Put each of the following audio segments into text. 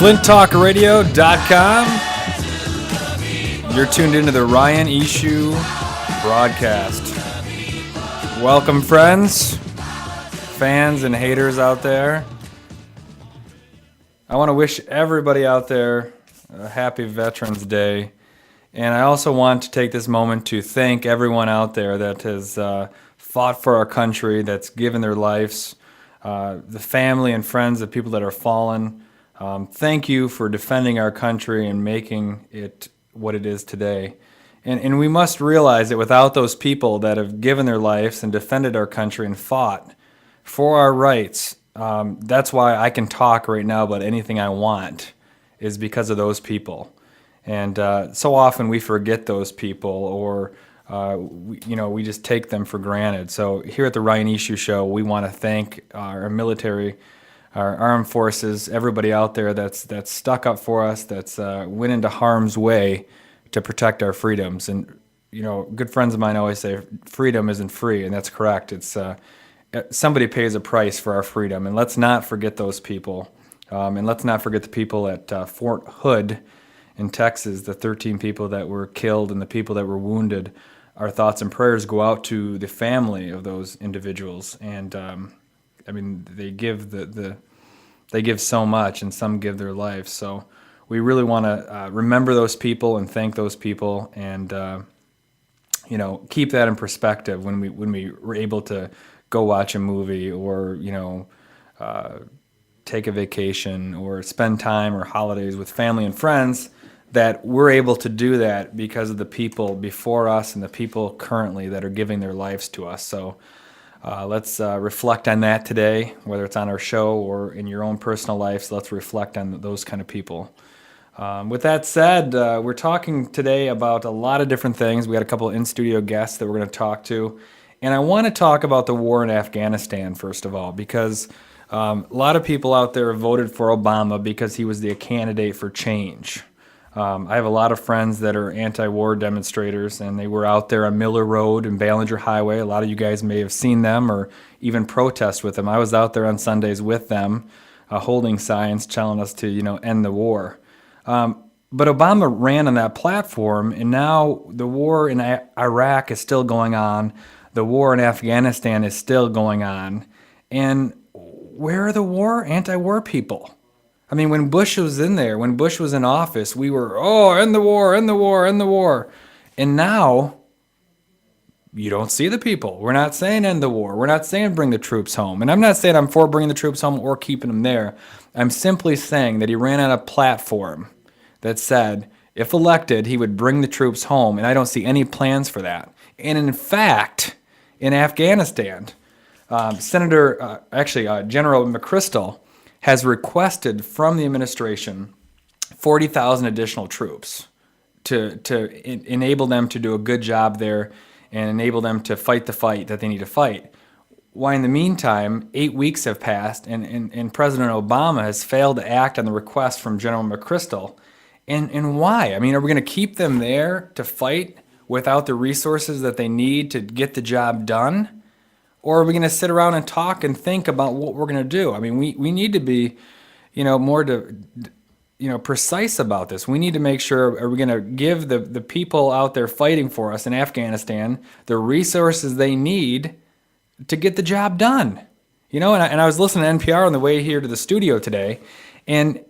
FlintTalkRadio.com. You're tuned into the Ryan Eashoo broadcast. Welcome, friends, fans, and haters out there. I want to wish everybody out there a happy Veterans Day. And I also want to take this moment to thank everyone out there that has fought for our country, that's given their lives, the family and friends of people that are fallen. Thank you for defending our country and making it what it is today. And we must realize that without those people that have given their lives and defended our country and fought for our rights, that's why I can talk right now about anything I want, is because of those people. And so often we forget those people, or we just take them for granted. So here at the Ryan Eashoo Show, we want to thank our military, our armed forces, everybody out there that's stuck up for us, that's went into harm's way to protect our freedoms. And good friends of mine always say freedom isn't free, and that's correct. It's somebody pays a price for our freedom, and let's not forget those people. And let's not forget the people at Fort Hood in Texas, the 13 people that were killed and the people that were wounded. Our thoughts and prayers go out to the family of those individuals, and they give they give so much, and some give their lives. So we really want to remember those people and thank those people, and keep that in perspective when we were able to go watch a movie, or take a vacation, or spend time or holidays with family and friends, that we're able to do that because of the people before us and the people currently that are giving their lives to us. So let's reflect on that today, whether it's on our show or in your own personal life. So let's reflect on those kind of people. With that said, we're talking today about a lot of different things. We got a couple of in-studio guests that we're going to talk to. And I want to talk about the war in Afghanistan, first of all, because a lot of people out there voted for Obama because he was the candidate for change. I have a lot of friends that are anti-war demonstrators, and they were out there on Miller Road and Ballinger Highway. A lot of you guys may have seen them or even protest with them. I was out there on Sundays with them, holding signs telling us to, end the war. But Obama ran on that platform, and now the war in Iraq is still going on. The war in Afghanistan is still going on. And where are the anti-war people? I mean, when Bush was in there, when Bush was in office, we were, end the war, end the war, end the war. And now, you don't see the people. We're not saying end the war. We're not saying bring the troops home. And I'm not saying I'm for bringing the troops home or keeping them there. I'm simply saying that he ran on a platform that said, if elected, he would bring the troops home. And I don't see any plans for that. And in fact, in Afghanistan, General McChrystal has requested from the administration 40,000 additional troops to enable them to do a good job there and enable them to fight the fight that they need to fight. Why, in the meantime, 8 weeks have passed, and President Obama has failed to act on the request from General McChrystal. And why? I mean, are we going to keep them there to fight without the resources that they need to get the job done? Or are we going to sit around and talk and think about what we're going to do? I mean, we need to be, more precise about this. We need to make sure, are we going to give the people out there fighting for us in Afghanistan the resources they need to get the job done? And I was listening to NPR on the way here to the studio today, and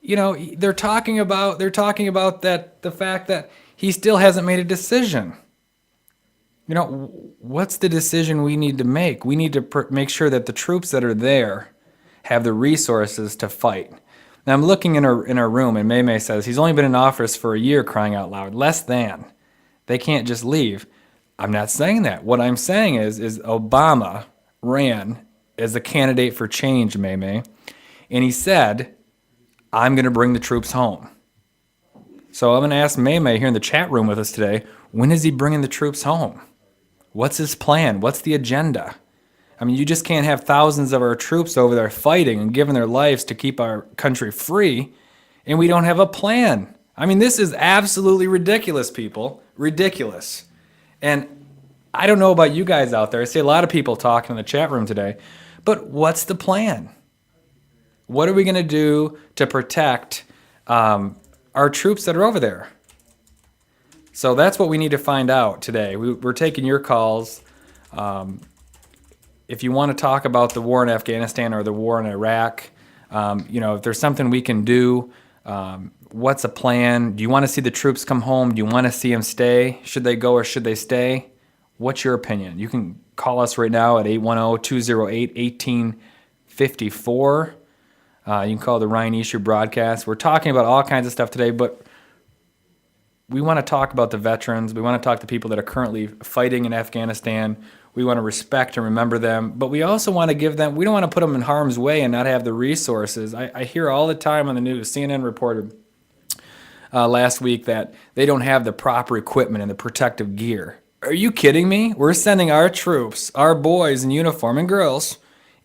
they're talking about that the fact that he still hasn't made a decision. What's the decision we need to make? We need to make sure that the troops that are there have the resources to fight. Now, I'm looking in our room, and May says he's only been in office for a year, crying out loud. Less than. They can't just leave. I'm not saying that. What I'm saying is Obama ran as a candidate for change, May, and he said, I'm going to bring the troops home. So I'm going to ask May here in the chat room with us today, when is he bringing the troops home? What's his plan? What's the agenda? I mean, you just can't have thousands of our troops over there fighting and giving their lives to keep our country free, and we don't have a plan. I mean, this is absolutely ridiculous, people. Ridiculous. And I don't know about you guys out there. I see a lot of people talking in the chat room today, but what's the plan? What are we going to do to protect our troops that are over there? So that's what we need to find out today. We're taking your calls. If you want to talk about the war in Afghanistan or the war in Iraq, if there's something we can do, what's a plan? Do you want to see the troops come home? Do you want to see them stay? Should they go or should they stay? What's your opinion? You can call us right now at 810-208-1854. You can call the Ryan Eashoo broadcast. We're talking about all kinds of stuff today, but we want to talk about the veterans. We want to talk to people that are currently fighting in Afghanistan. We want to respect and remember them, but we also want to give them, we don't want to put them in harm's way and not have the resources. I hear all the time on the news, CNN reported last week that they don't have the proper equipment and the protective gear. Are you kidding me? We're sending our troops, our boys in uniform and girls,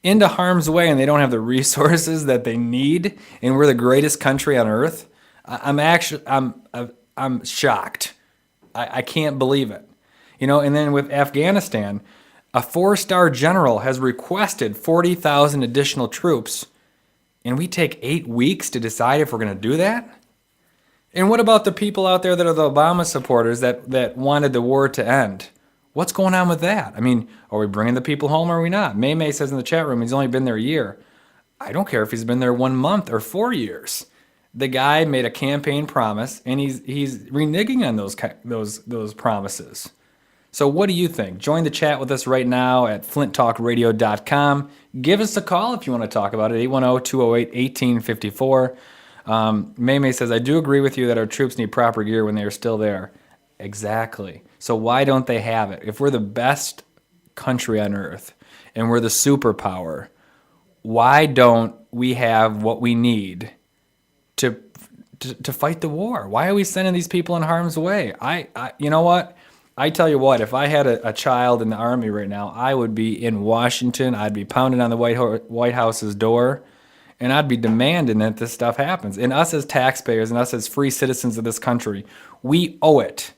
into harm's way and they don't have the resources that they need, and we're the greatest country on earth? I'm shocked. I can't believe it. And then with Afghanistan, a 4-star general has requested 40,000 additional troops, and we take 8 weeks to decide if we're going to do that? And what about the people out there that are the Obama supporters that wanted the war to end? What's going on with that? I mean, are we bringing the people home or are we not? May says in the chat room he's only been there a year. I don't care if he's been there 1 month or 4 years. The guy made a campaign promise, and he's reneging on those promises. So what do you think? Join the chat with us right now at flinttalkradio.com. Give us a call if you want to talk about it, 810-208-1854. May says, I do agree with you that our troops need proper gear when they are still there. Exactly. So why don't they have it? If we're the best country on earth and we're the superpower, why don't we have what we need to fight the war? Why are we sending these people in harm's way? You know what? I tell you what, if I had a child in the Army right now, I would be in Washington. I'd be pounding on the White House's door, and I'd be demanding that this stuff happens. And us as taxpayers and us as free citizens of this country, we owe it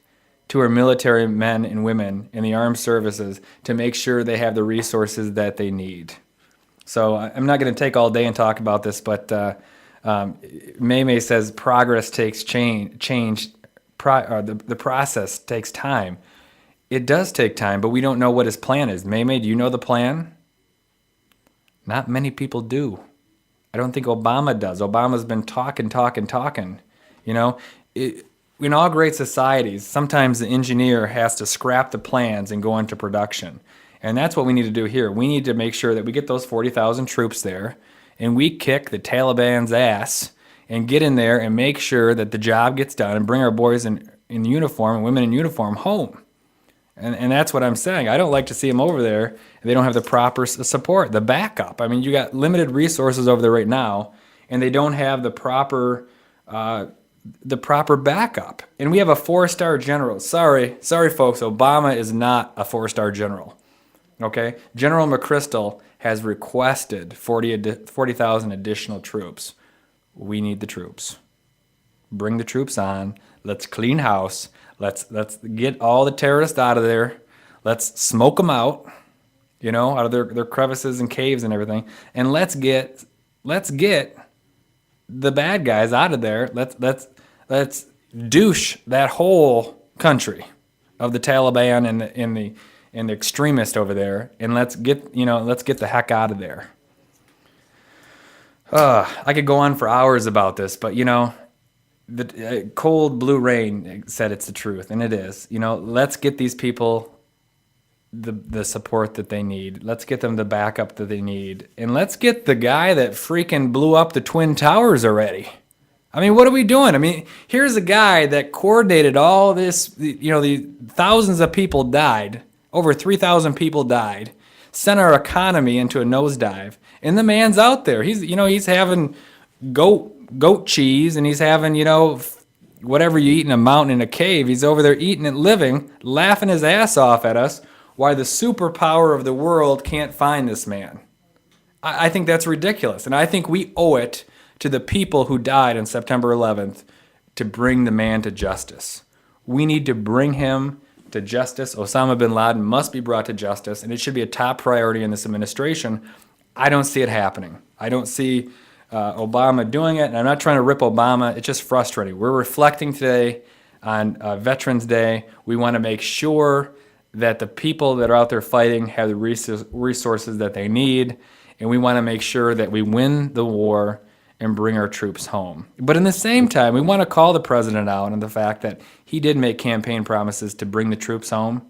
to our military men and women in the armed services to make sure they have the resources that they need. So I'm not going to take all day and talk about this, but May says progress takes change. The process takes time. It does take time, but we don't know what his plan is. May, do you know the plan? Not many people do. I don't think Obama does. Obama's been talking. In all great societies, sometimes the engineer has to scrap the plans and go into production. And that's what we need to do here. We need to make sure that we get those 40,000 troops there, and we kick the Taliban's ass and get in there and make sure that the job gets done and bring our boys in uniform and women in uniform home. And that's what I'm saying. I don't like to see them over there and they don't have the proper support, the backup. I mean, you got limited resources over there right now, and they don't have the proper backup. And we have a 4-star general. Sorry, folks. Obama is not a 4-star general. Okay, General McChrystal has requested 40,000 additional troops. We need the troops. Bring the troops on. Let's clean house. Let's get all the terrorists out of there. Let's smoke them out, out of their crevices and caves and everything. And let's get the bad guys out of there. Let's douche that whole country of the Taliban and the extremists over there, and let's get the heck out of there. I could go on for hours about this, but the cold blue rain said it's the truth, and it is. Let's get these people the support that they need. Let's get them the backup that they need, and let's get the guy that freaking blew up the Twin Towers already. I mean, what are we doing? I mean, here's a guy that coordinated all this. The thousands of people died. Over 3,000 people died. Sent our economy into a nosedive. And the man's out there. He's having goat cheese, and he's having, whatever you eat in a mountain in a cave. He's over there eating it living, laughing his ass off at us, why the superpower of the world can't find this man. I think that's ridiculous. And I think we owe it to the people who died on September 11th to bring the man to justice. We need to bring him to justice. Osama bin Laden must be brought to justice, and it should be a top priority in this administration. I don't see it happening. I don't see Obama doing it. And I'm not trying to rip Obama. It's just frustrating. We're reflecting today on Veterans Day. We want to make sure that the people that are out there fighting have the resources that they need. And we want to make sure that we win the war and bring our troops home. But in the same time, we want to call the president out on the fact that he did make campaign promises to bring the troops home,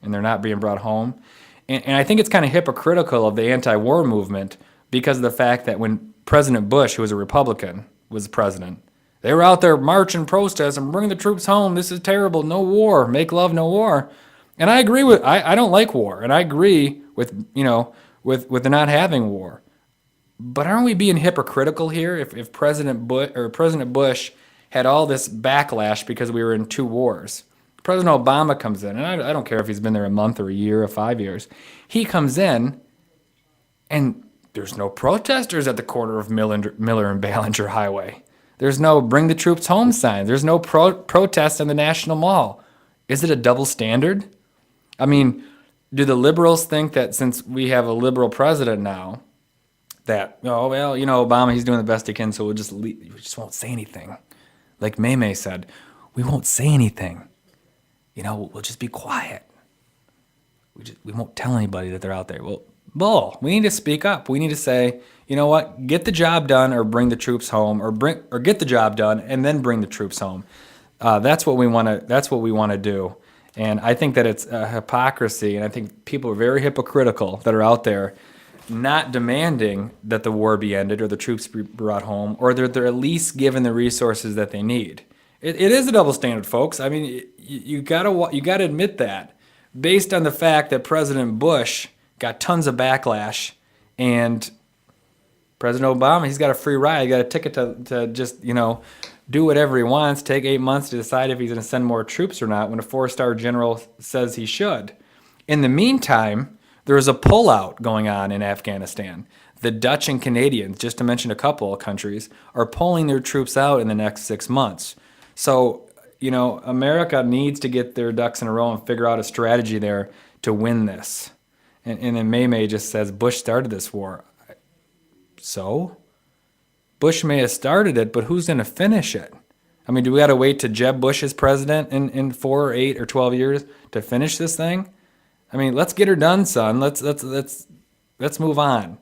and they're not being brought home. And I think it's kind of hypocritical of the anti-war movement because of the fact that when President Bush, who was a Republican, was the president, they were out there marching, protesting, bring the troops home. This is terrible. No war. Make love, no war. And I agree with. I don't like war, and I agree with with the not having war. But aren't we being hypocritical here? If President Bush had all this backlash because we were in 2 wars. President Obama comes in, and I don't care if he's been there a month or a year or 5 years. He comes in, and there's no protesters at the corner of Miller and Ballinger Highway. There's no bring the troops home sign. There's no protest in the National Mall. Is it a double standard? I mean, do the liberals think that since we have a liberal president now, that, oh, well, Obama, he's doing the best he can, so we just won't say anything. Like May said, we won't say anything. We'll just be quiet. We won't tell anybody that they're out there. Well, bull. We need to speak up. We need to say, you know what? Get the job done, or bring the troops home, or get the job done and then bring the troops home. That's what we want to. That's what we want to do. And I think that it's a hypocrisy, and I think people are very hypocritical that are out there, not demanding that the war be ended or the troops be brought home, or they're at least given the resources that they need. It is a double standard, folks. I mean, you gotta admit that, based on the fact that President Bush got tons of backlash, and President Obama, he's got a free ride. He got a ticket to just do whatever he wants. Take 8 months to decide if he's going to send more troops or not. When a 4-star general says he should. In the meantime, there is a pullout going on in Afghanistan. The Dutch and Canadians, just to mention a couple of countries, are pulling their troops out in the next 6 months. So, America needs to get their ducks in a row and figure out a strategy there to win this. And then May just says, Bush started this war. So? Bush may have started it, but who's going to finish it? I mean, do we got to wait till Jeb Bush is president in 4 or 8 or 12 years to finish this thing? I mean, let's get her done, son. Let's move on,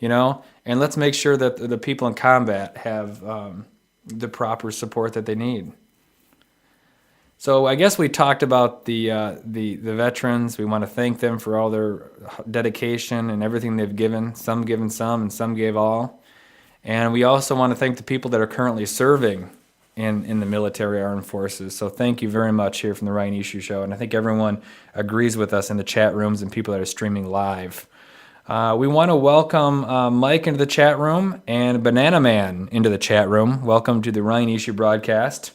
and let's make sure that the people in combat have the proper support that they need. So I guess we talked about the veterans. We want to thank them for all their dedication and everything they've given. Some given some, and some gave all. And we also want to thank the people that are currently serving in the military armed forces. So thank you very much here from the Ryan Eashoo Show. And I think everyone agrees with us in the chat rooms and people that are streaming live. We want to welcome Mike into the chat room and Banana Man into the chat room. Welcome to the Ryan Eashoo broadcast.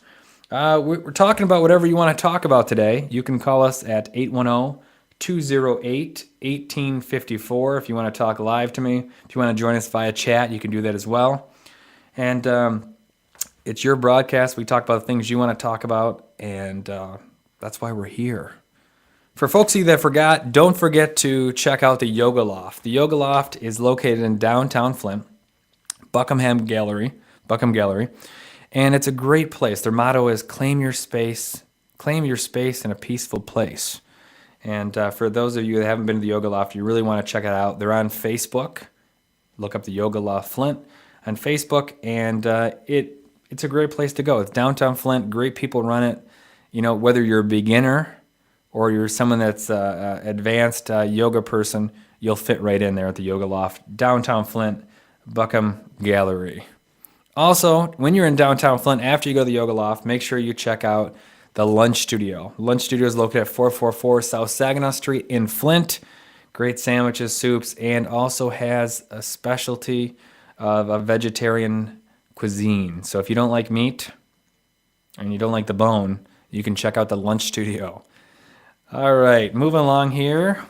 We're talking about whatever you want to talk about today. You can call us at 810-208-1854 if you want to talk live to me. If you want to join us via chat, you can do that as well. And it's your broadcast. We talk about things you want to talk about, and that's why we're here. For folks of you that forgot, don't forget to check out the Yoga Loft. The Yoga Loft is located in downtown Flint, Buckham Gallery, and it's a great place. Their motto is claim your space in a peaceful place. And for those of you that haven't been to the Yoga Loft, you really want to check it out. They're on Facebook. Look up the Yoga Loft Flint on Facebook, and it's a great place to go. It's downtown Flint. Great people run it. Whether you're a beginner or you're someone that's advanced yoga person, you'll fit right in there at the Yoga Loft, downtown Flint, Buckham Gallery. Also, when you're in downtown Flint, after you go to the Yoga Loft, make sure you check out the Lunch Studio. Lunch Studio is located at 444 South Saginaw Street in Flint. Great sandwiches, soups, and also has a specialty of a vegetarian cuisine. So if you don't like meat and you don't like the bone, you can check out the Lunch Studio. All right, moving along here.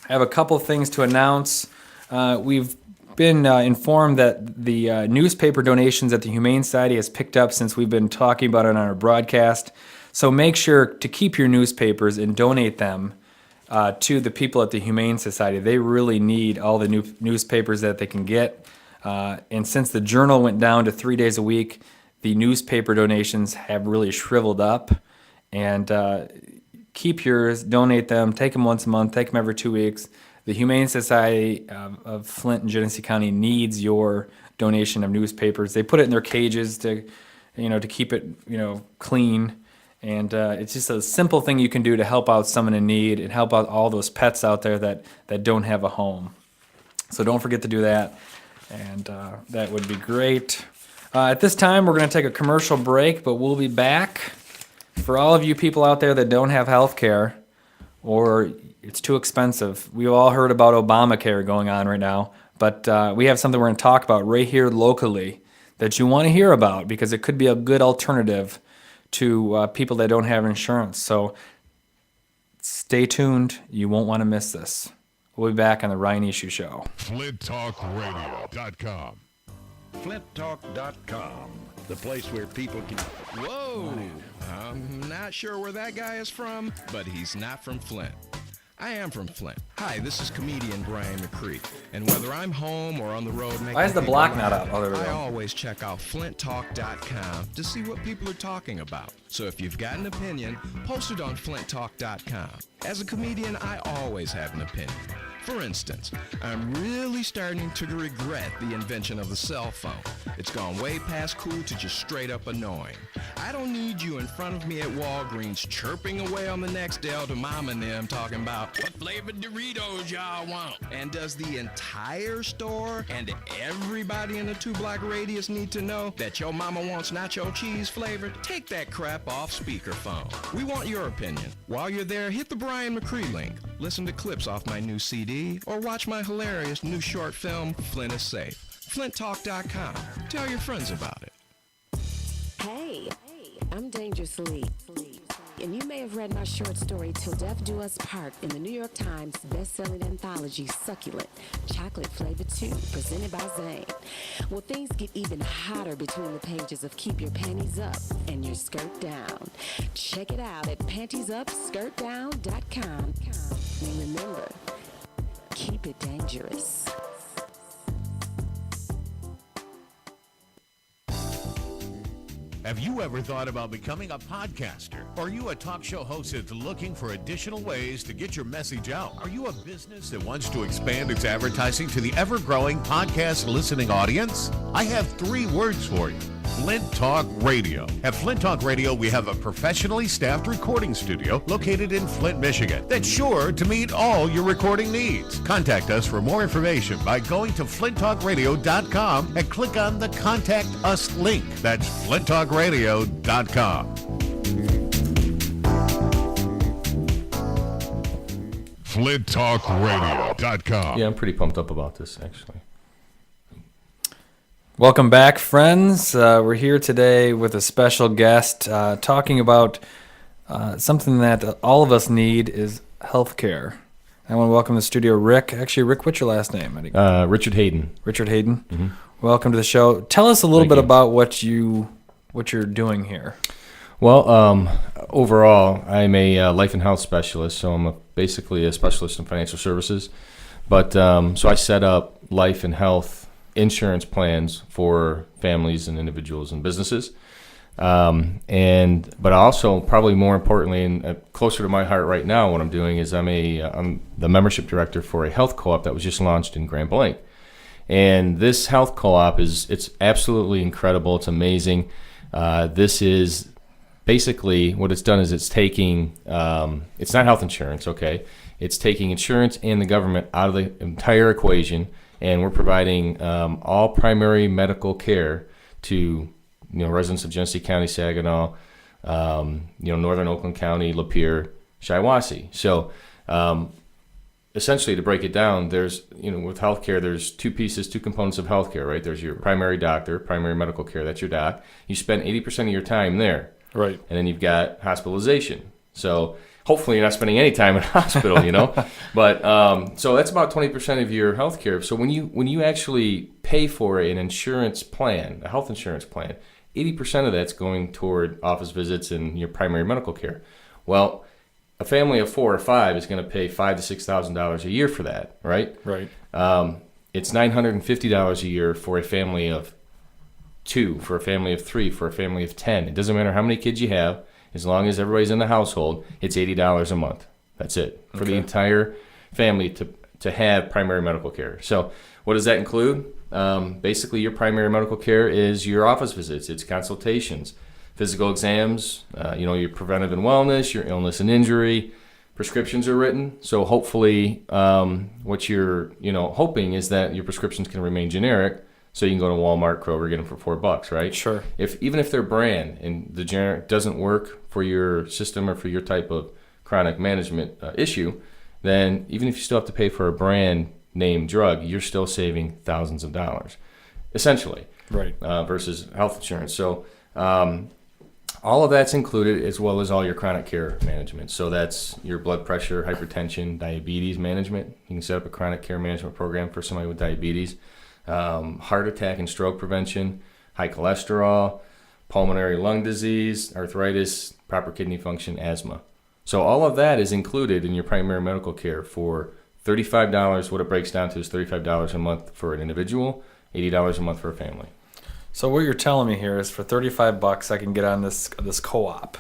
I have a couple things to announce. We've been informed that the newspaper donations at the Humane Society has picked up since we've been talking about it on our broadcast. So make sure to keep your newspapers and donate them to the people at the Humane Society. They really need all the new newspapers that they can get. And since the journal went down to 3 days a week, the newspaper donations have really shriveled up. And keep yours, donate them, take them once a month, take them every 2 weeks. The Humane Society of Flint and Genesee County needs your donation of newspapers. They put it in their cages to keep it, clean. And it's just a simple thing you can do to help out someone in need and help out all those pets out there that don't have a home. So don't forget to do that, and that would be great. At this time, we're going to take a commercial break, but we'll be back. For all of you people out there that don't have health care or it's too expensive, we've all heard about Obamacare going on right now, but we have something we're going to talk about right here locally that you want to hear about because it could be a good alternative to people that don't have insurance. So stay tuned. You won't want to miss this. We'll be back on the Ryan Eashoo Show. FlintTalkRadio.com. FlintTalk.com, the place where people can... Whoa! I'm not sure where that guy is from, but he's not from Flint. I am from Flint. Hi, this is comedian Brian McCree. And whether I'm home or on the road making Why is the people block laugh, not out? Oh, there we I go. always check out FlintTalk.com to see what people are talking about. So if you've got an opinion, post it on FlintTalk.com. As a comedian, I always have an opinion. For instance, I'm really starting to regret the invention of the cell phone. It's gone way past cool to just straight up annoying. I don't need you in front of me at Walgreens chirping away on the next L to Mom and them talking about what flavored Doritos y'all want. And does the entire store and everybody in the 2-block radius need to know that your mama wants nacho cheese flavored? Take that crap off speakerphone. We want your opinion. While you're there, hit the Brian McCree link. Listen to clips off my new CD or watch my hilarious new short film, Flint is Safe. FlintTalk.com. Tell your friends about it. Hey, I'm Dangerously. And you may have read my short story, Till Death Do Us Part, in the New York Times best-selling anthology, Succulent, Chocolate Flavor 2, presented by Zane. Well, things get even hotter between the pages of Keep Your Panties Up and Your Skirt Down. Check it out at pantiesupskirtdown.com. And remember, keep it dangerous. Have you ever thought about becoming a podcaster? Are you a talk show host that's looking for additional ways to get your message out? Are you a business that wants to expand its advertising to the ever-growing podcast listening audience? I have 3 words for you. Flint Talk Radio. At Flint Talk Radio, we have a professionally staffed recording studio located in Flint, Michigan that's sure to meet all your recording needs. Contact us for more information by going to flinttalkradio.com and click on the Contact Us link. That's flinttalkradio.com. FlintTalkRadio.com. Yeah, I'm pretty pumped up about this, actually. Welcome back, friends. We're here today with a special guest talking about something that all of us need is healthcare. I want to welcome to the studio Rick. Actually, Rick, what's your last name? Richard Haden. Richard Haden. Mm-hmm. Welcome to the show. Tell us a little Thank bit you. about what you're doing here. Well, overall, I'm a life and health specialist, so I'm basically a specialist in financial services. But so I set up life and health insurance plans for families and individuals and businesses. But also, probably more importantly, and closer to my heart right now, what I'm doing is I'm the membership director for a health co-op that was just launched in Grand Blanc. And this health co-op it's absolutely incredible. It's amazing. This is basically what it's done is it's taking, it's not health insurance, okay? It's taking insurance and the government out of the entire equation, and we're providing all primary medical care to residents of Genesee County, Saginaw, Northern Oakland County, Lapeer, Shiawassee. So essentially, to break it down, there's with healthcare, there's two components of healthcare, right? There's your primary doctor, primary medical care. That's your doc. You spend 80% of your time there, right? And then you've got hospitalization. So hopefully, you're not spending any time in hospital, But so that's about 20% of your healthcare. So when you actually pay for an insurance plan, a health insurance plan, 80% of that's going toward office visits and your primary medical care. Well, a family of 4 or 5 is going to pay $5,000 to $6,000 a year for that, right? Right. it's $950 a year for a family of 2, for a family of 3, for a family of 10. It doesn't matter how many kids you have. As long as everybody's in the household, it's $80 a month. That's it for the entire family to have primary medical care. So what does that include? Basically, your primary medical care is your office visits, it's consultations, physical exams, your preventive and wellness, your illness and injury, prescriptions are written. So hopefully, what you're hoping is that your prescriptions can remain generic. So you can go to Walmart, Kroger, get them for $4, right? Sure. Even if they're brand and the generic doesn't work for your system or for your type of chronic management issue, then even if you still have to pay for a brand name drug, you're still saving thousands of dollars, essentially, right? Versus health insurance. So all of that's included, as well as all your chronic care management. So that's your blood pressure, hypertension, diabetes management. You can set up a chronic care management program for somebody with diabetes. Heart attack and stroke prevention, high cholesterol, pulmonary lung disease, arthritis, proper kidney function, asthma. So all of that is included in your primary medical care for $35. What it breaks down to is $35 a month for an individual, $80 a month for a family. So what you're telling me here is for $35 I can get on this co-op,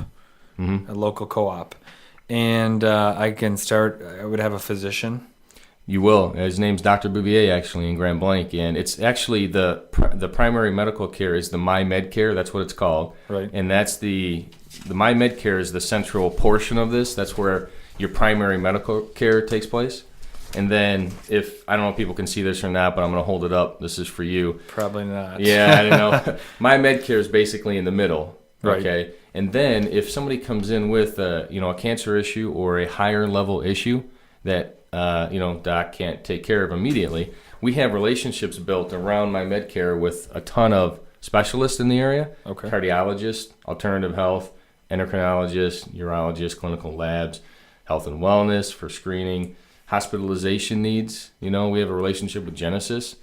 a local co-op, and I would have a physician. You will. His name's Dr. Bouvier, actually, in Grand Blanc, and it's actually the primary medical care is the My Medcare. That's what it's called. Right. And that's the My Medcare is the central portion of this. That's where your primary medical care takes place. And then I don't know if people can see this or not, but I'm going to hold it up. This is for you. Probably not. Yeah, I don't know. My Medcare is basically in the middle. Right. Okay. And then if somebody comes in with a cancer issue or a higher level issue that doc can't take care of immediately, we have relationships built around My Medcare with a ton of specialists in the area. Okay. Cardiologists, alternative health, endocrinologists, urologists, clinical labs, health and wellness for screening, hospitalization needs. We have a relationship with Genesis,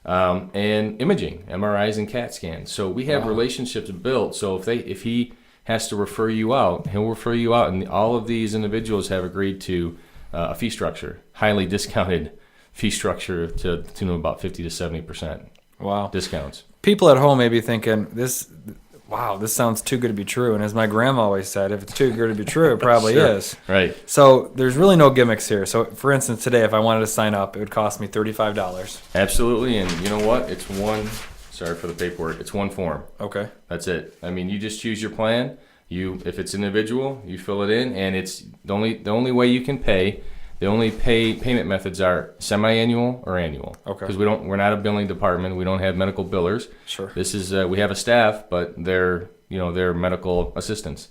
and imaging, MRIs and CAT scans. So we have relationships built. So if he has to refer you out, he'll refer you out, and all of these individuals have agreed to a fee structure, highly discounted fee structure to the tune of about 50 to 70%. Wow. Discounts. People at home may be thinking, this sounds too good to be true. And as my grandma always said, if it's too good to be true, it probably Sure. is. Right. So there's really no gimmicks here. So for instance, today, if I wanted to sign up, it would cost me $35. Absolutely. And you know what? Sorry for the paperwork. It's one form. Okay. That's it. I mean, you just choose your plan. If it's individual, you fill it in, and it's the only way you can pay. The only payment methods are semi-annual or annual. Okay. Because we're not a billing department. We don't have medical billers. Sure. This is we have a staff, but they're medical assistants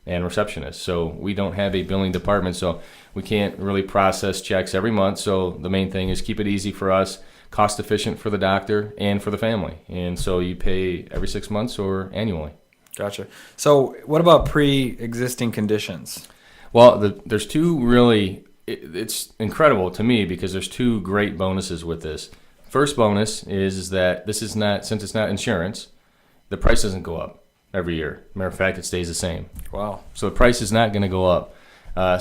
and receptionists. So we don't have a billing department. So we can't really process checks every month. So the main thing is keep it easy for us, cost efficient for the doctor and for the family. And so you pay every 6 months or annually. Gotcha. So what about pre-existing conditions? Well, there's two really, it's incredible to me because there's two great bonuses with this. First bonus is that since it's not insurance, the price doesn't go up every year. Matter of fact, it stays the same. Wow. So the price is not going to go up.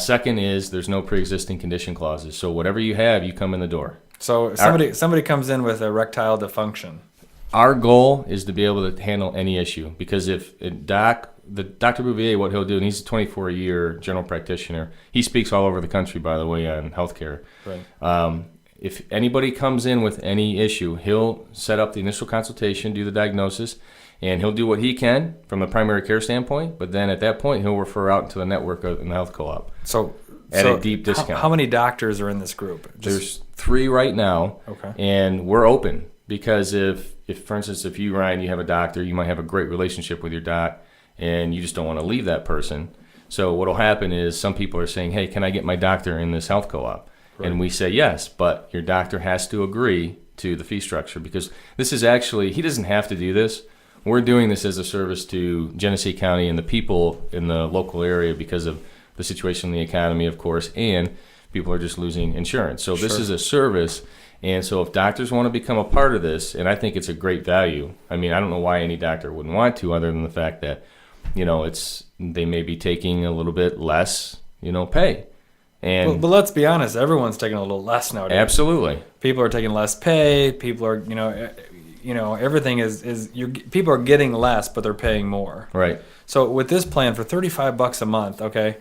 Second is there's no pre-existing condition clauses. So whatever you have, you come in the door. So somebody comes in with erectile dysfunction. Our goal is to be able to handle any issue because if Dr. Bouvier, what he'll do, and he's a 24-year general practitioner. He speaks all over the country, by the way, on healthcare. Right. If anybody comes in with any issue, he'll set up the initial consultation, do the diagnosis, and he'll do what he can from the primary care standpoint. But then at that point, he'll refer out into the network in the health co-op. So a deep discount. How many doctors are in this group? There's 3 right now. Okay. And we're open because if for instance, if you, Ryan, you have a doctor, you might have a great relationship with your doc, and you just don't want to leave that person. So what will happen is some people are saying, hey, can I get my doctor in this health co-op? Right. And we say yes, but your doctor has to agree to the fee structure because this is actually, he doesn't have to do this. We're doing this as a service to Genesee County and the people in the local area because of the situation in the economy, of course, and people are just losing insurance. So this is a service. And so if doctors want to become a part of this, and I think it's a great value. I mean, I don't know why any doctor wouldn't want to other than the fact that, they may be taking a little bit less, pay. And but let's be honest, everyone's taking a little less nowadays. Absolutely. People are taking less pay. People are, everything people are getting less, but they're paying more. Right. So with this plan for $35 a month, okay,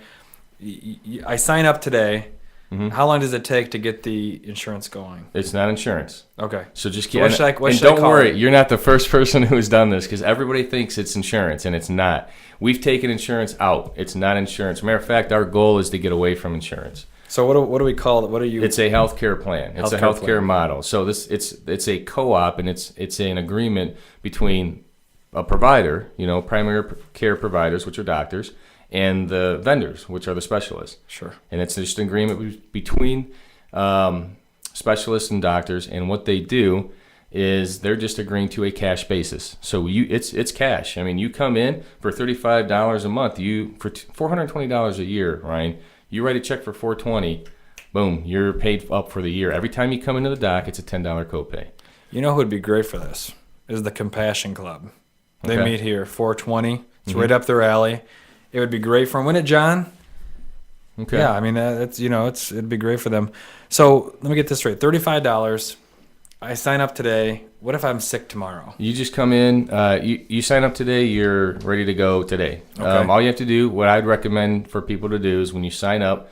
I sign up today. Mm-hmm. How long does it take to get the insurance going? It's not insurance. Okay. So just So what should I don't call worry, it? you're not the first person who has done this, because everybody thinks it's insurance, and it's not. We've taken insurance out. It's not insurance. Matter of fact, our goal is to get away from insurance. So what do we call it? What are you? It's a healthcare plan. It's a Healthcare healthcare plan. model. So it's a co-op, and it's an agreement between a provider, primary care providers, which are doctors, and the vendors, which are the specialists. Sure. And it's just an agreement between specialists and doctors, and what they do is they're just agreeing to a cash basis. So it's cash. I mean, you come in for $35 a month, for $420 a year, Ryan. You write a check for $420, boom, you're paid up for the year. Every time you come into the doc, it's a $10 copay. You know who would be great for this? Is the Compassion Club. They Okay. meet here, 420. It's right up their alley. It would be great for them. Wouldn't it, John? Okay. Yeah, I mean, it'd be great for them. So let me get this straight. $35. I sign up today. What if I'm sick tomorrow? You just come in, you sign up today, you're ready to go today. Okay. All you have to do, what I'd recommend for people to do is when you sign up,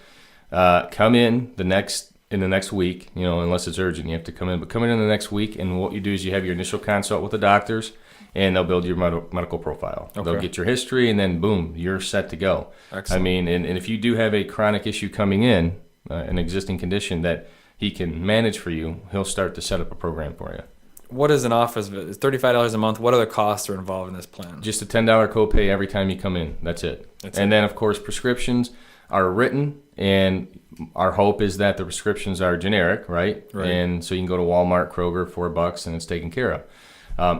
come in the next week, unless it's urgent, you have to come in, but come in the next week, and what you do is you have your initial consult with the doctors, and they'll build your medical profile. Okay. They'll get your history, and then boom, you're set to go. Excellent. I mean, and if you do have a chronic issue coming in, an existing condition that he can manage for you, he'll start to set up a program for you. What is an office visit? It's $35 a month. What other costs are involved in this plan? Just a $10 copay every time you come in. That's it. Then, of course, prescriptions are written, and our hope is that the prescriptions are generic, right? And so you can go to Walmart, Kroger, $4, and it's taken care of.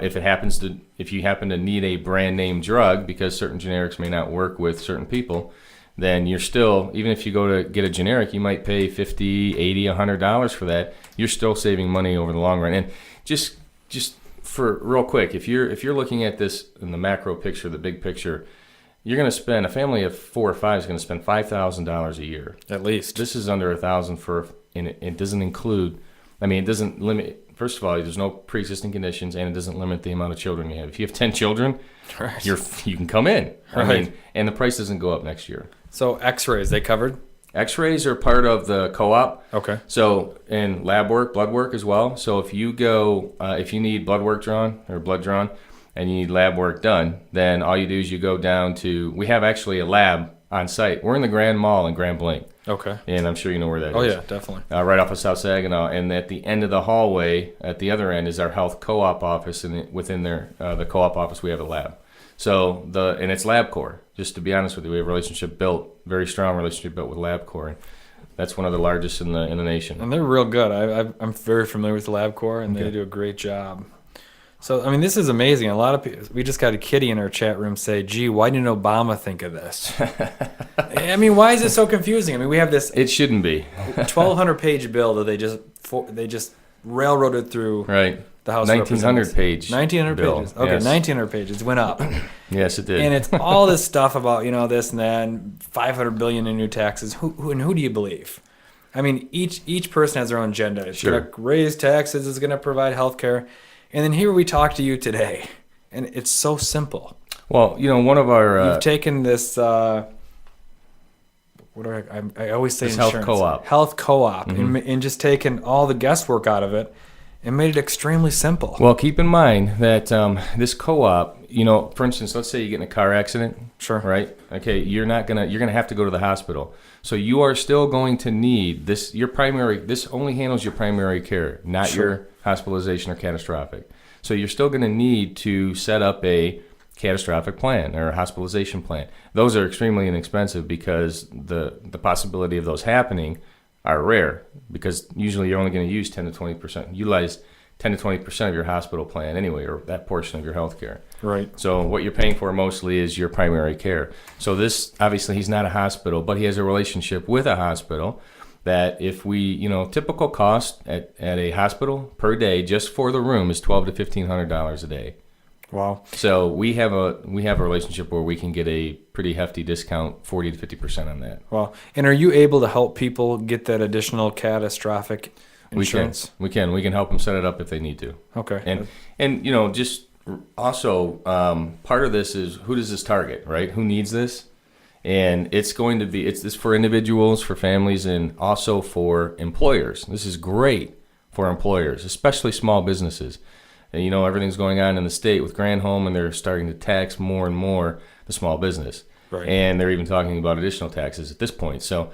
If you happen to need a brand name drug, because certain generics may not work with certain people, then you're still, even if you go to get a generic, you might pay $50, $80, $100 for that. You're still saving money over the long run. And just for real quick, if you're looking at this in the macro picture, the big picture, you're going to spend, a family of 4 or 5 is going to spend $5,000 a year. At least. This is under $1,000 and it doesn't include, it doesn't limit, first of all, there's no pre-existing conditions, and it doesn't limit the amount of children you have. If you have 10 children, Right. you can come in. Right. And the price doesn't go up next year. So X-rays, they covered? X-rays are part of the co-op. Okay. So, and lab work, blood work as well. So if you go, if you need blood work drawn or blood drawn, and you need lab work done, then all you do is you go down to, we have actually a lab on site. We're in the Grand Mall in Grand Blanc. Okay. And I'm sure you know where that is. Oh, yeah, definitely. Right off of South Saginaw. And at the end of the hallway, at the other end, is our health co-op office. And within there, the co-op office, we have a lab. So, and it's LabCorp. Just to be honest with you, we have a very strong relationship built with LabCorp. And that's one of the largest in the nation. And they're real good. I'm very familiar with LabCorp, and they do a great job. So, this is amazing. A lot of people, we just got a kitty in our chat room say, gee, why didn't Obama think of this? Why is it so confusing? We have this It shouldn't be. 1,200-page bill that they just railroaded through Right. the House 1,900 page 1,900 bill. pages. Okay, Yes. 1,900 pages. It went up. Yes, it did. And it's all this stuff about, this and that, and $500 billion in new taxes. Who do you believe? Each person has their own agenda. It's Sure. going to raise taxes. It's going to provide health care. And then here we talk to you today, and it's so simple. Well, one of our You've taken this. I always say This health insurance. co-op. Health co-op, and just taken all the guesswork out of it, and made it extremely simple. Well, keep in mind that this co-op, for instance, let's say you get in a car accident. Sure. Right. Okay. You're gonna have to go to the hospital. So you are still going to need this. This only handles your primary care, not Sure. your hospitalization or catastrophic. So you're still going to need to set up a catastrophic plan or a hospitalization plan. Those are extremely inexpensive because the possibility of those happening are rare, because usually you're only going to use 10 to 20%, utilize 10 to 20% of your hospital plan anyway, or that portion of your health care. Right. So what you're paying for mostly is your primary care. So this, obviously he's not a hospital, but he has a relationship with a hospital that if we, typical cost at a hospital per day just for the room is $1,200 to $1,500 a day. Wow. So we have a relationship where we can get a pretty hefty discount, 40 to 50% on that. Wow. And are you able to help people get that additional catastrophic insurance? We can help them set it up if they need to. Okay. And just also part of this is, who does this target, right? Who needs this? And it's this for individuals, for families, and also for employers. This is great for employers, especially small businesses. And everything's going on in the state with Granholm, and they're starting to tax more and more the small business. Right. And they're even talking about additional taxes at this point. So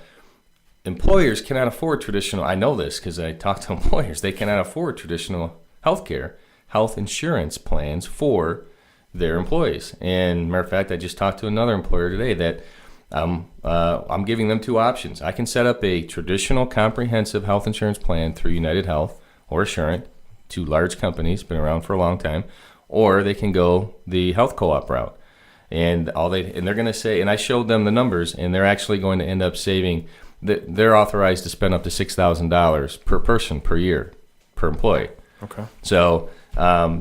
employers cannot afford traditional, I know this because I talk to employers, they cannot afford traditional health insurance plans for their employees. And matter of fact, I just talked to another employer today that I'm giving them two options. I can set up a traditional comprehensive health insurance plan through United Health or Assurant, two large companies, been around for a long time, or they can go the health co-op route. And they're going to say, and I showed them the numbers, and they're actually going to end up saving. They're authorized to spend up to $6,000 per person per year per employee. Okay. So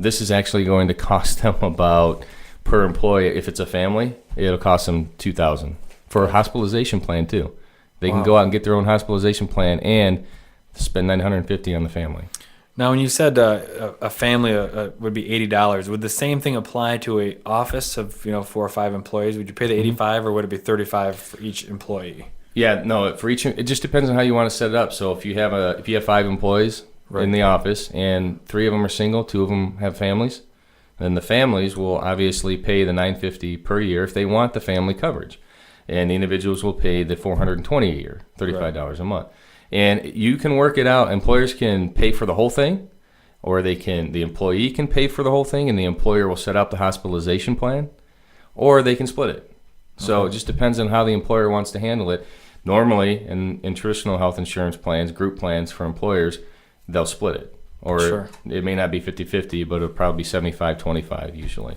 this is actually going to cost them about, per employee, if it's a family, it'll cost them $2,000 for a hospitalization plan too. They can go out and get their own hospitalization plan and spend $950 on the family. Now, when you said a family would be $80, would the same thing apply to a office of 4 or 5 employees? Would you pay the $85, or would it be $35 for each employee? Yeah, no. For each, it just depends on how you want to set it up. So if you have 5 employees in the office and 3 of them are single, 2 of them have families, then the families will obviously pay the $950 per year if they want the family coverage, and the individuals will pay the $420 a year, $35 a month. And you can work it out. Employers can pay for the whole thing, or the employee can pay for the whole thing, and the employer will set up the hospitalization plan, or they can split it. So It just depends on how the employer wants to handle it. Normally, in traditional health insurance plans, group plans for employers, they'll split it. Or it may not be 50-50, but it'll probably be 75-25 usually,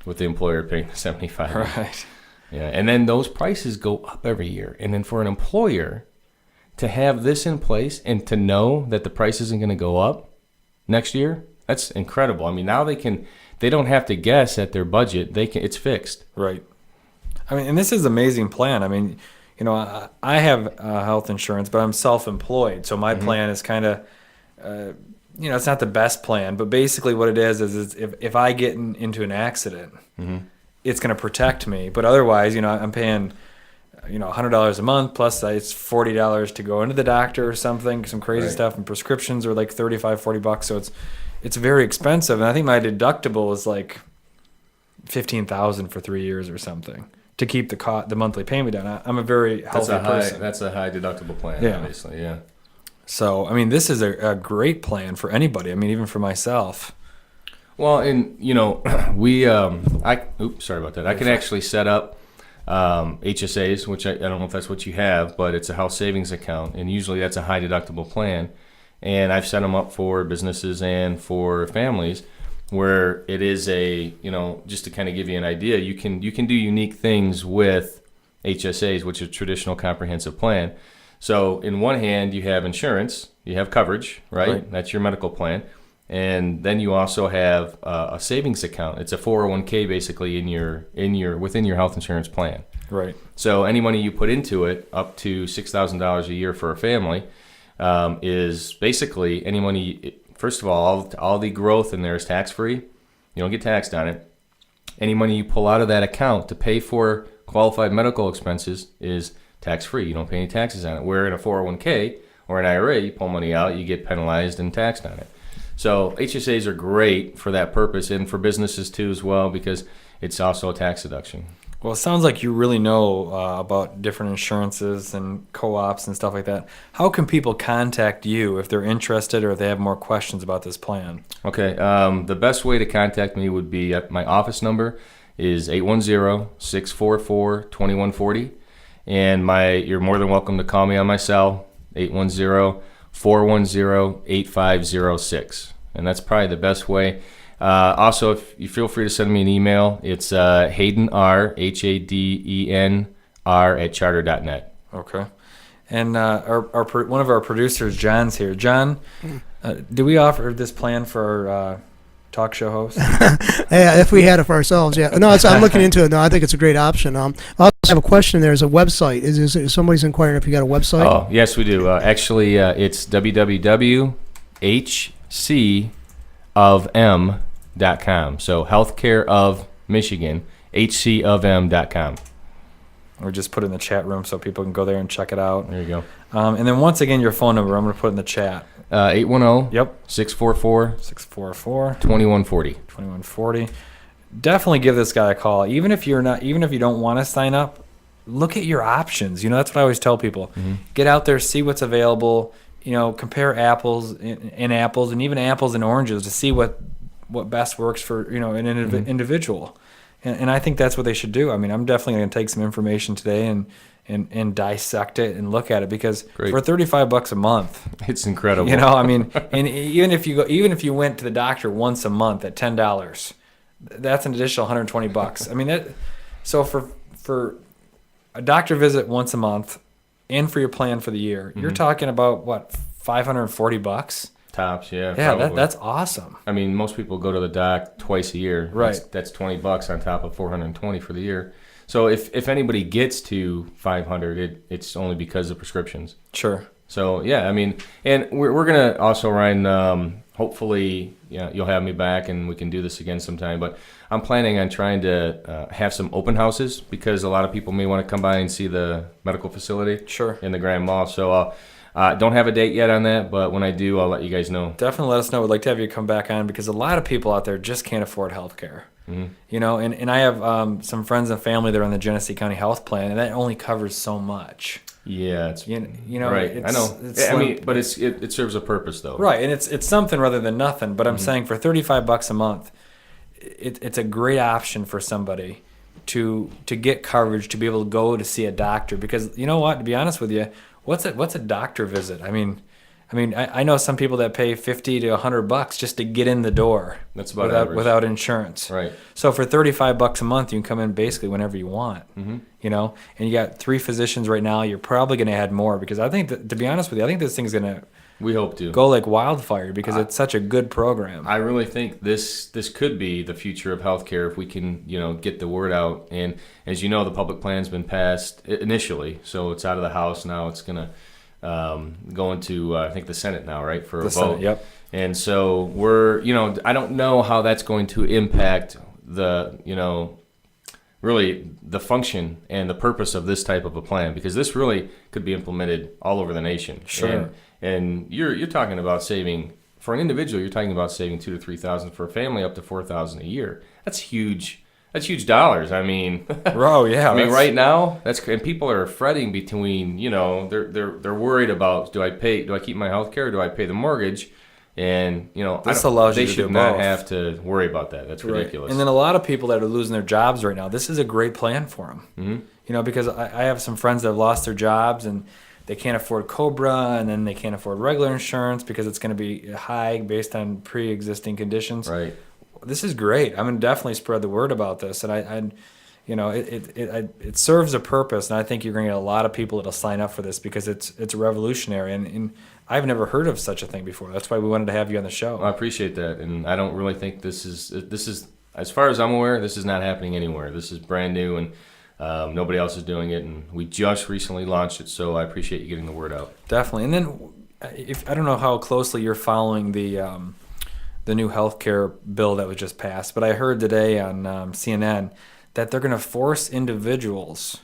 with the employer paying the 75. Right. Yeah, and then those prices go up every year. And then for an employer to have this in place and to know that the price isn't going to go up next year, that's incredible. I mean, now they don't have to guess at their budget. It's fixed. Right. I mean, and this is an amazing plan. I mean, I have health insurance, but I'm self-employed, so my plan is kind of, it's not the best plan, but basically what it is if I get into an accident, it's going to protect me. But otherwise, I'm paying, $100 a month, plus it's $40 to go into the doctor or something, some crazy stuff, and prescriptions are like $35-$40. So it's very expensive, and I think my deductible is like $15,000 for 3 years or something to keep the monthly payment down. I'm a very healthy person. That's a high deductible plan, obviously, yeah. So, I mean, this is a great plan for anybody. I mean, even for myself. Well, and, sorry about that. I can actually set up HSAs, which I don't know if that's what you have, but it's a health savings account, and usually that's a high deductible plan. And I've set them up for businesses and for families, where it is just to kind of give you an idea, you can do unique things with HSAs, which is a traditional comprehensive plan. So in one hand, you have insurance, you have coverage, right? That's your medical plan. And then you also have a savings account. It's a 401k basically within your health insurance plan. Right. So any money you put into it, up to $6,000 a year for a family, is basically any money. First of all the growth in there is tax-free. You don't get taxed on it. Any money you pull out of that account to pay for qualified medical expenses is tax-free. You don't pay any taxes on it. Where in a 401k or an IRA, you pull money out, you get penalized and taxed on it. So HSAs are great for that purpose, and for businesses too as well, because it's also a tax deduction. Well, it sounds like you really know about different insurances and co-ops and stuff like that. How can people contact you if they're interested or if they have more questions about this plan? Okay, the best way to contact me would be my office number is 810-644-2140, and you're more than welcome to call me on my cell, 810-410-8506, and that's probably the best way. Also, if you feel free to send me an email, it's Haden R, HADENR @charter.net. Okay. And one of our producers, John's here. John, do we offer this plan for our talk show hosts? Yeah, if we had it for ourselves, yeah. No, I'm looking into it. No, I think it's a great option. Also, have a question. There's a website. Is somebody's inquiring if you got a website? Oh, yes, we do. Actually, it's www.hcofm.com. So Healthcare of Michigan, hcofm.com. Or just put it in the chat room so people can go there and check it out. There you go. And then once again, your phone number, I'm going to put in the chat. 810 Yep. 644 644 2140. 2140. Definitely give this guy a call. Even if you don't want to sign up, look at your options. That's what I always tell people. Mm-hmm. Get out there, see what's available. Compare apples and apples, and even apples and oranges to see what best works for an individual. And I think that's what they should do. I mean, I'm definitely going to take some information today and dissect it and look at it, because Great. for $35 a month, It's incredible. I mean, and even if you went to the doctor once a month at $10, that's an additional $120. I mean, so for a doctor visit once a month and for your plan for the year, you're talking about what, $540? Tops, yeah. Yeah, probably. that's awesome. I mean, most people go to the doc twice a year. Right. That's $20 on top of $420 for the year. So if anybody gets to $500, it's only because of prescriptions. Sure. So yeah, I mean, and we're gonna also, Ryan. Hopefully, you'll have me back and we can do this again sometime. But I'm planning on trying to have some open houses, because a lot of people may want to come by and see the medical facility. Sure. In the Grand Mall. So don't have a date yet on that, but when I do, I'll let you guys know. Definitely let us know. We'd like to have you come back on, because a lot of people out there just can't afford health care. Mm-hmm. And I have some friends and family that are on the Genesee County Health Plan, and that only covers so much. Yeah, it's Right. I know. I mean, but it serves a purpose though. Right, and it's something rather than nothing. But I'm saying for $35 a month, it's a great option for somebody to get coverage, to be able to go to see a doctor. Because you know what? To be honest with you, what's a doctor visit? I mean, I know some people that pay $50 to $100 just to get in the door. That's about average. Without insurance. Right. So for $35 a month, you can come in basically whenever you want. Mm-hmm. And you got 3 physicians right now. You're probably going to add more, because I think that, to be honest with you, I think this thing's going to We hope to go like wildfire, because it's such a good program. I really think this could be the future of healthcare if we can, get the word out. And as you know, the public plan's been passed initially, so it's out of the House now. It's gonna go into I think the Senate now, right, for a vote. Senate, yep. And so we're, I don't know how that's going to impact the, really the function and the purpose of this type of a plan, because this really could be implemented all over the nation. Sure. And you're talking about saving, for an individual, you're talking about saving $2,000 to $3,000, for a family up to $4,000 a year. That's huge. That's huge dollars. I mean, Oh yeah. I mean, right now, and people are fretting between, they're worried about, do I keep my health care, or do I pay the mortgage? And This allows you they to should do not both. have to worry about that. That's ridiculous. And then a lot of people that are losing their jobs right now, this is a great plan for them. Mm-hmm. Because I have some friends that have lost their jobs, and they can't afford COBRA, and then they can't afford regular insurance because it's going to be high based on pre-existing conditions. Right. This is great. I'm going to definitely spread the word about this, and it serves a purpose, and I think you're going to get a lot of people that'll sign up for this, because it's revolutionary, and I've never heard of such a thing before. That's why we wanted to have you on the show. I appreciate that, and I don't really think this is as far as I'm aware, this is not happening anywhere. This is brand new, and nobody else is doing it, and we just recently launched it, so I appreciate you getting the word out. Definitely. And then, I don't know how closely you're following the new healthcare bill that was just passed, but I heard today on CNN that they're going to force individuals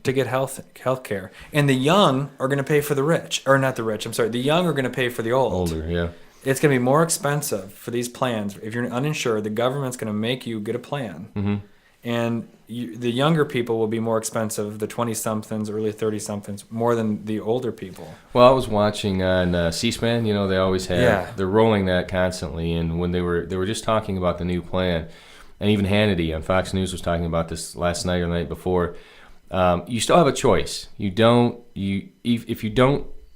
to get health care, and the young are going to pay for the rich, or not the rich. I'm sorry, the young are going to pay for the old. Older, yeah. It's going to be more expensive for these plans. If you're uninsured, the government's going to make you get a plan. Mm-hmm. And the younger people will be more expensive, the 20-somethings, early 30-somethings, more than the older people. Well, I was watching on C-SPAN. They always have. Yeah. They're rolling that constantly. And when they were just talking about the new plan, and even Hannity on Fox News was talking about this last night or the night before. You still have a choice.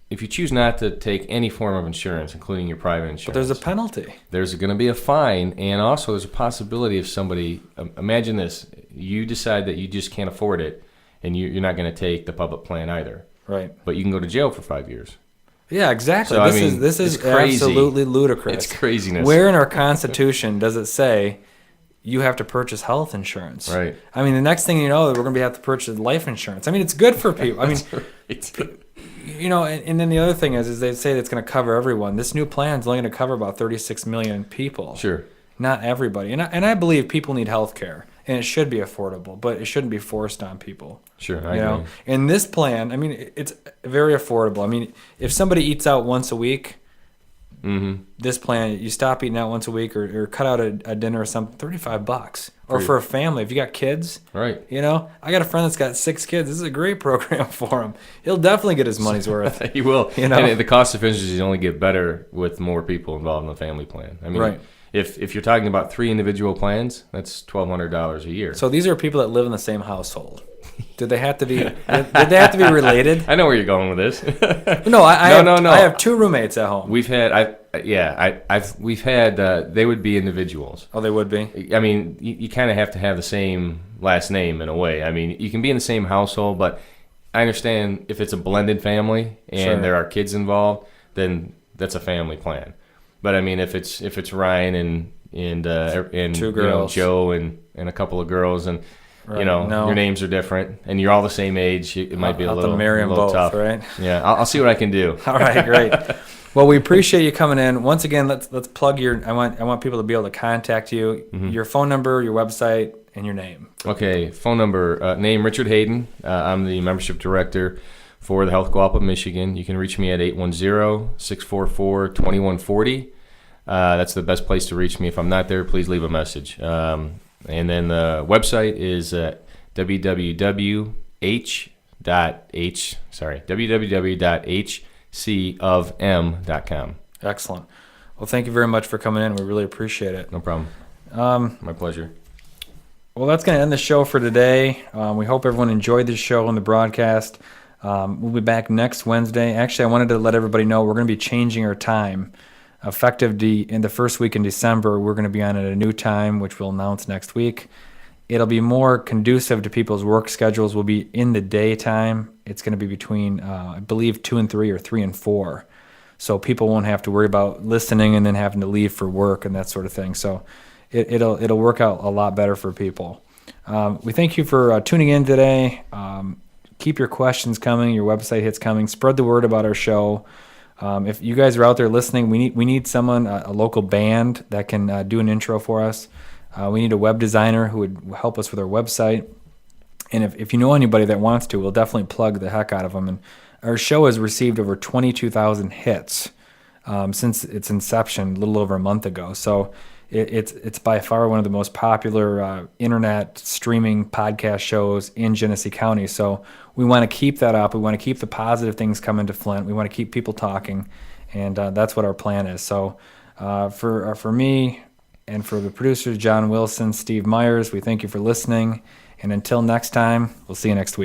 If you choose not to take any form of insurance, including your private insurance, But there's a penalty. There's going to be a fine, and also there's a possibility of somebody. Imagine this: you decide that you just can't afford it, and you're not going to take the public plan either. Right. But you can go to jail for 5 years. Yeah, exactly. So, This is it's crazy. absolutely ludicrous. It's craziness. Where in our Constitution does it say you have to purchase health insurance. Right. I mean, the next thing you know, we're going to have to purchase life insurance. I mean, it's good for people. I mean, you know, and then the other thing is they say it's going to cover everyone. This new plan is only going to cover about 36 million people. Sure. Not everybody. And I believe people need health care, and it should be affordable, but it shouldn't be forced on people. Sure, I agree. And this plan, I mean, it's very affordable. I mean, if somebody eats out once a week, this plan, you stop eating out once a week or cut out a dinner or something, $35. Or for a family, if you got kids, Right. you know, I got a friend that's got 6 kids. This is a great program for him. He'll definitely get his money's worth. He will. You know? And the cost efficiencies only get better with more people involved in the family plan. I mean, Right. if you're talking about 3 individual plans, that's $1,200 a year. So these are people that live in the same household. Did they have to be? Did they have to be related? I know where you're going with this. No, No. I have 2 roommates at home. We've had, we've had. They would be individuals. Oh, they would be. I mean, you kind of have to have the same last name in a way. I mean, you can be in the same household, but I understand if it's a blended family and Sure. there are kids involved, then that's a family plan. But I mean, if it's Ryan and 2 you know, girls. Joe and a couple of girls and. Right. You know, No. your names are different, and you're all the same age. It might be a I'll have to little, marry a 'em little both, tough, right? Yeah, I'll see what I can do. All right, great. Well, we appreciate you coming in. Once again, let's plug your. I want people to be able to contact you. Your phone number, your website, and your name. Okay, phone number, name Richard Haden. I'm the membership director for the Health Co-op of Michigan. You can reach me at 810-644-2140. That's the best place to reach me. If I'm not there, please leave a message. And then the website is www.hcofm.com. Excellent. Well, thank you very much for coming in. We really appreciate it. No problem. My pleasure. Well, that's going to end the show for today. We hope everyone enjoyed the show and the broadcast. We'll be back next Wednesday. Actually, I wanted to let everybody know we're going to be changing our time. Effective in the first week in December, we're going to be on at a new time, which we'll announce next week. It'll be more conducive to people's work schedules. We'll be in the daytime. It's going to be between, I believe, 2 and 3 or 3 and 4. So people won't have to worry about listening and then having to leave for work and that sort of thing. So it'll work out a lot better for people. We thank you for tuning in today. Keep your questions coming, your website hits coming. Spread the word about our show. If you guys are out there listening, we need someone, a local band that can do an intro for us. We need a web designer who would help us with our website. And if you know anybody that wants to, we'll definitely plug the heck out of them. And our show has received over 22,000 hits since its inception a little over a month ago. So it's by far one of the most popular internet streaming podcast shows in Genesee County. So we want to keep that up. We want to keep the positive things coming to Flint. We want to keep people talking, and that's what our plan is. So for me and for the producers, John Wilson, Steve Myers, we thank you for listening. And until next time, we'll see you next week.